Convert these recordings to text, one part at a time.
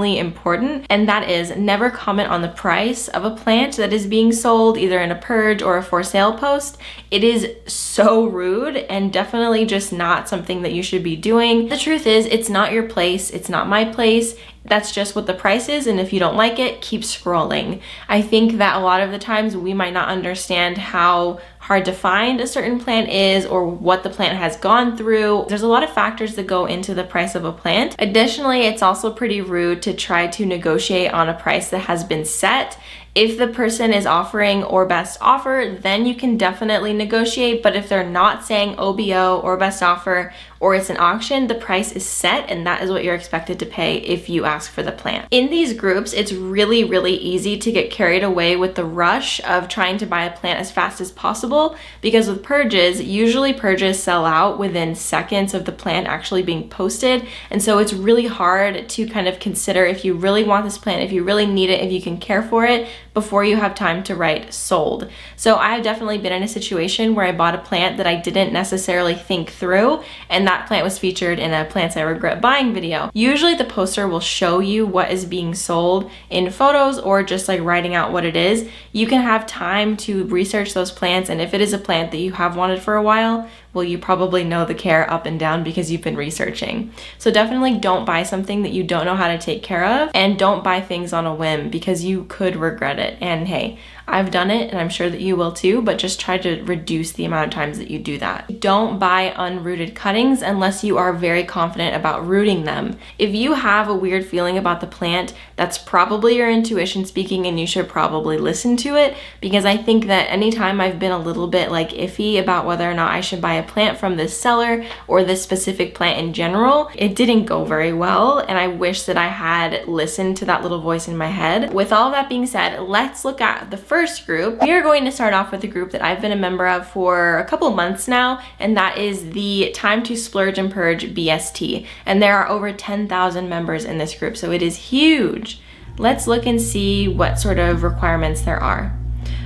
important, and that is never comment on the price of a plant that is being sold either in a purge or a for sale post. It is so rude and definitely just not something that you should be doing. The truth is, it's not your place, it's not my place. That's just what the price is, and if you don't like it, keep scrolling. I think that a lot of the times we might not understand how hard to find a certain plant is or what the plant has gone through. There's a lot of factors that go into the price of a plant. Additionally, it's also pretty rude to try to negotiate on a price that has been set. If the person is offering or best offer, then you can definitely negotiate, but if they're not saying OBO or best offer, or it's an auction, the price is set and that is what you're expected to pay if you ask for the plant. In these groups, it's really, really easy to get carried away with the rush of trying to buy a plant as fast as possible, because with purges, usually purges sell out within seconds of the plant actually being posted, and so it's really hard to kind of consider if you really want this plant, if you really need it, if you can care for it, before you have time to write sold. So I've definitely been in a situation where I bought a plant that I didn't necessarily think through, and that plant was featured in a Plants I Regret Buying video. Usually the poster will show you what is being sold in photos or just like writing out what it is. You can have time to research those plants, and if it is a plant that you have wanted for a while, well, you probably know the care up and down because you've been researching. So definitely don't buy something that you don't know how to take care of, and don't buy things on a whim because you could regret it. And hey, I've done it and I'm sure that you will too, but just try to reduce the amount of times that you do that. Don't buy unrooted cuttings unless you are very confident about rooting them. If you have a weird feeling about the plant, that's probably your intuition speaking, and you should probably listen to it, because I think that anytime I've been a little bit like iffy about whether or not I should buy a plant from this seller or this specific plant in general, it didn't go very well, and I wish that I had listened to that little voice in my head. With all that being said, let's look at the first group. We are going to start off with a group that I've been a member of for a couple months now, and that is the Time to Splurge and Purge BST, and there are over 10,000 members in this group, so it is huge. Let's look and see what sort of requirements there are.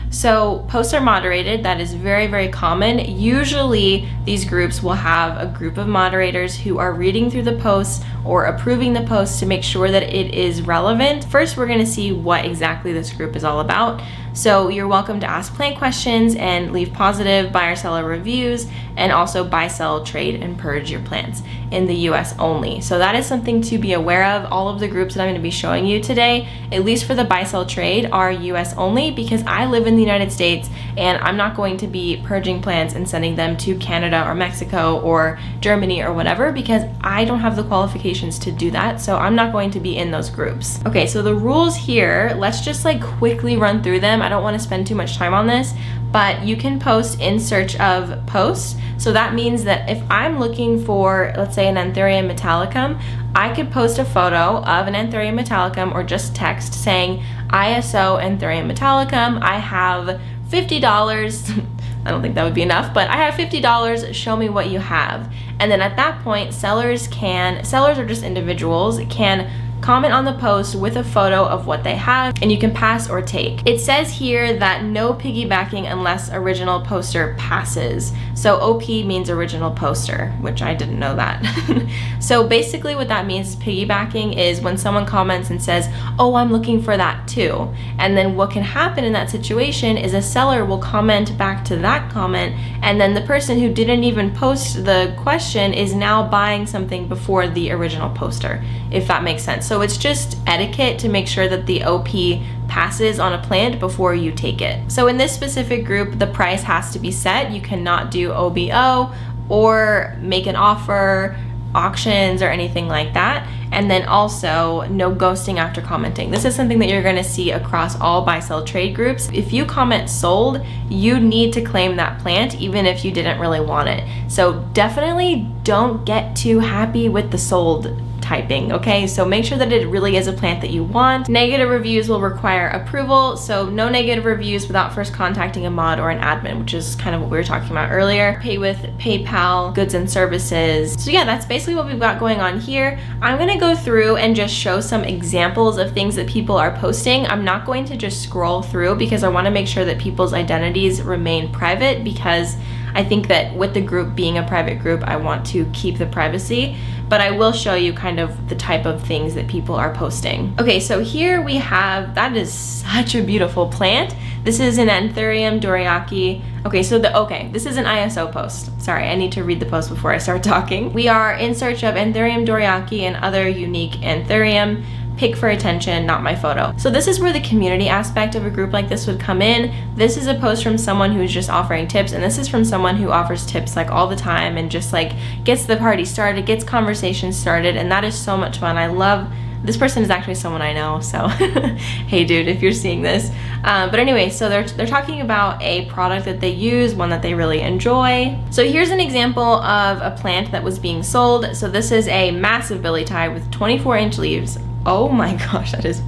So posts are moderated. That is very, very common. Usually these groups will have a group of moderators who are reading through the posts or approving the posts to make sure that it is relevant. First, we're going to see what exactly this group is all about. So you're welcome to ask plant questions and leave positive buyer seller reviews, and also buy, sell, trade, and purge your plants in the US only. So that is something to be aware of. All of the groups that I'm going to be showing you today, at least for the buy, sell, trade, are US only, because I live in the United States and I'm not going to be purging plants and sending them to Canada or Mexico or Germany or whatever, because I don't have the qualifications to do that. So I'm not going to be in those groups. Okay, so the rules here, let's just like quickly run through them. I don't want to spend too much time on this, but you can post in search of posts. So that means that if I'm looking for, let's say, an Anthurium metallicum, I could post a photo of an Anthurium metallicum or just text saying ISO Anthurium metallicum. I have $50. I don't think that would be enough, but I have $50, show me what you have. And then at that point, sellers are just individuals, can comment on the post with a photo of what they have, and you can pass or take. It says here that no piggybacking unless original poster passes. So OP means original poster, which I didn't know that. So basically what that means is piggybacking is when someone comments and says, oh, I'm looking for that too. And then what can happen in that situation is a seller will comment back to that comment, and then the person who didn't even post the question is now buying something before the original poster, if that makes sense. So it's just etiquette to make sure that the OP passes on a plant before you take it. So in this specific group, the price has to be set. You cannot do OBO or make an offer, auctions, or anything like that. And then also no ghosting after commenting. This is something that you're gonna see across all buy, sell, trade groups. If you comment sold, you need to claim that plant even if you didn't really want it. So definitely don't get too happy with the sold typing, okay? So make sure that it really is a plant that you want. Negative reviews will require approval, so no negative reviews without first contacting a mod or an admin, which is kind of what we were talking about earlier. Pay with PayPal, goods and services. So yeah, that's basically what we've got going on here. I'm gonna go through and just show some examples of things that people are posting. I'm not going to just scroll through because I wanna make sure that people's identities remain private, because I think that with the group being a private group, I want to keep the privacy, but I will show you kind of the type of things that people are posting. Okay, so here we have, that is such a beautiful plant. This is an Anthurium dorayaki. Okay, so this is an ISO post. Sorry, I need to read the post before I start talking. We are in search of Anthurium dorayaki and other unique Anthurium. Pick for attention, not my photo. So this is where the community aspect of a group like this would come in. This is a post from someone who's just offering tips, and this is from someone who offers tips like all the time and just like gets the party started, gets conversations started, and that is so much fun. I love, this person is actually someone I know, so hey dude, if you're seeing this. But anyway, so they're talking about a product that they use, one that they really enjoy. So here's an example of a plant that was being sold. So this is a massive billy tie with 24-inch leaves. Oh my gosh, that is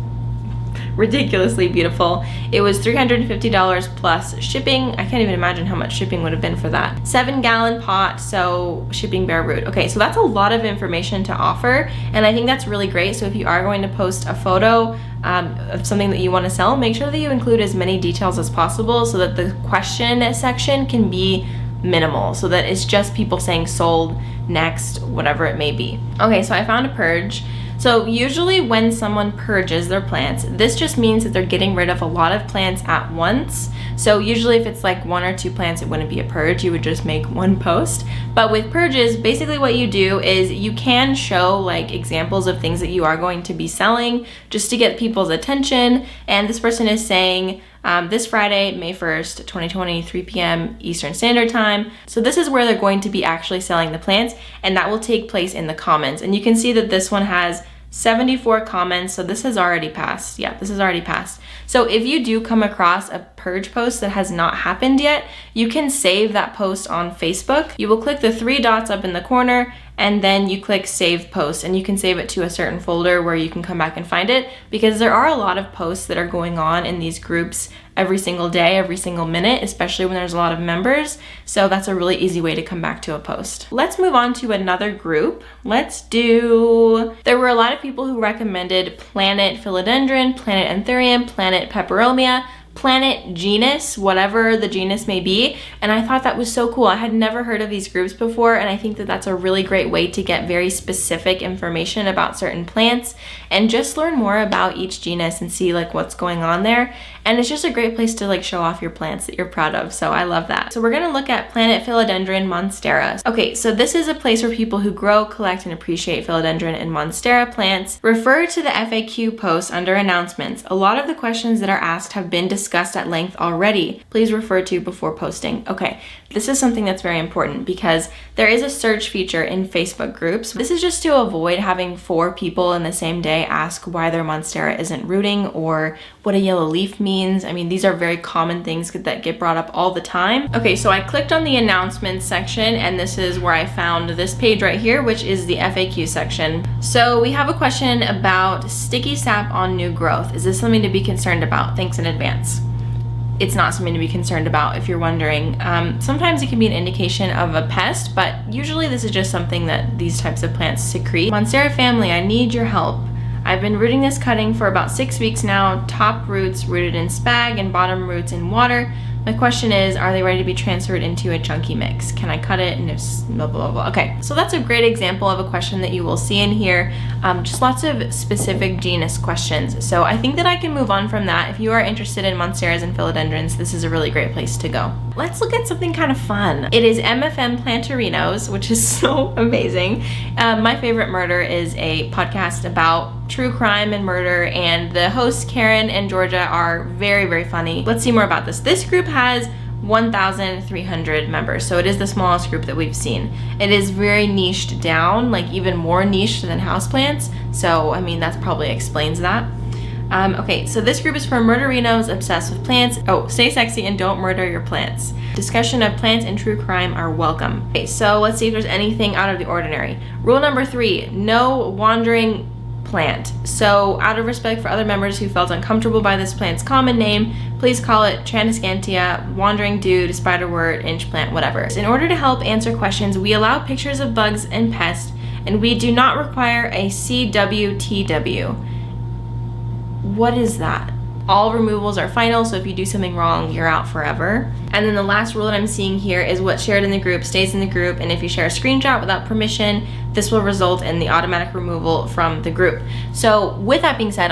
ridiculously beautiful. It was $350 plus shipping. I can't even imagine how much shipping would have been for that. 7-gallon pot, so shipping bare root. Okay, so that's a lot of information to offer, and I think that's really great. So if you are going to post a photo of something that you want to sell, make sure that you include as many details as possible so that the question section can be minimal, so that it's just people saying sold, next, whatever it may be. Okay, so I found a purge. So usually when someone purges their plants, this just means that they're getting rid of a lot of plants at once. So usually if it's like 1 or 2 plants, it wouldn't be a purge, you would just make one post. But with purges, basically what you do is you can show like examples of things that you are going to be selling just to get people's attention. And this person is saying, this Friday, May 1st, 2020, 3 p.m. Eastern Standard Time. So this is where they're going to be actually selling the plants, and that will take place in the comments. And you can see that this one has 74 comments, so this has already passed. Yeah, this has already passed. So if you do come across a purge post that has not happened yet, you can save that post on Facebook. You will click the 3 dots up in the corner, and then you click save post, and you can save it to a certain folder where you can come back and find it, because there are a lot of posts that are going on in these groups every single day, every single minute, especially when there's a lot of members. So that's a really easy way to come back to a post. Let's move on to another group. There were a lot of people who recommended Planet Philodendron, Planet Anthurium, Planet Peperomia, Planet genus, whatever the genus may be, and I thought that was so cool. I had never heard of these groups before, and I think that that's a really great way to get very specific information about certain plants and just learn more about each genus and see like what's going on there. And it's just a great place to like show off your plants that you're proud of, so I love that. So we're gonna look at Planet Philodendron Monstera. Okay, so this is a place where people who grow, collect, and appreciate philodendron and monstera plants. Refer to the FAQ post under announcements. A lot of the questions that are asked have been discussed at length already. Please refer to before posting. Okay, this is something that's very important because there is a search feature in Facebook groups. This is just to avoid having 4 people in the same day ask why their monstera isn't rooting or what a yellow leaf means. I mean, these are very common things that get brought up all the time. Okay, so I clicked on the announcements section, and this is where I found this page right here, which is the FAQ section. So we have a question about sticky sap on new growth. Is this something to be concerned about? Thanks in advance. It's not something to be concerned about if you're wondering. Sometimes it can be an indication of a pest, but usually this is just something that these types of plants secrete. Monstera family, I need your help. I've been rooting this cutting for about 6 weeks now. Top roots rooted in spag and bottom roots in water. My question is, are they ready to be transferred into a chunky mix? Can I cut it? And if blah, blah, blah. Okay, so that's a great example of a question that you will see in here. Just lots of specific genus questions. So I think that I can move on from that. If you are interested in monsteras and philodendrons, this is a really great place to go. Let's look at something kind of fun. It is MFM Planterinos, which is so amazing. My Favorite Murder is a podcast about true crime and murder, and the hosts Karen and Georgia are very, very funny. Let's see more about this. This group has 1,300 members, so it is the smallest group that we've seen. It is very niched down, like even more niched than houseplants, so I mean that probably explains that. Okay, so this group is for murderinos obsessed with plants. Oh, stay sexy and don't murder your plants. Discussion of plants and true crime are welcome. Okay, so let's see if there's anything out of the ordinary. Rule number 3, no wandering plant. So out of respect for other members who felt uncomfortable by this plant's common name, please call it Transcantia, wandering dude, spiderwort, inch plant, whatever. In order to help answer questions, we allow pictures of bugs and pests, and we do not require a CWTW. What is that? all removals are final, so if you do something wrong, you're out forever. And then the last rule that I'm seeing here is what's shared in the group stays in the group, and if you share a screenshot without permission, this will result in the automatic removal from the group. So with that being said,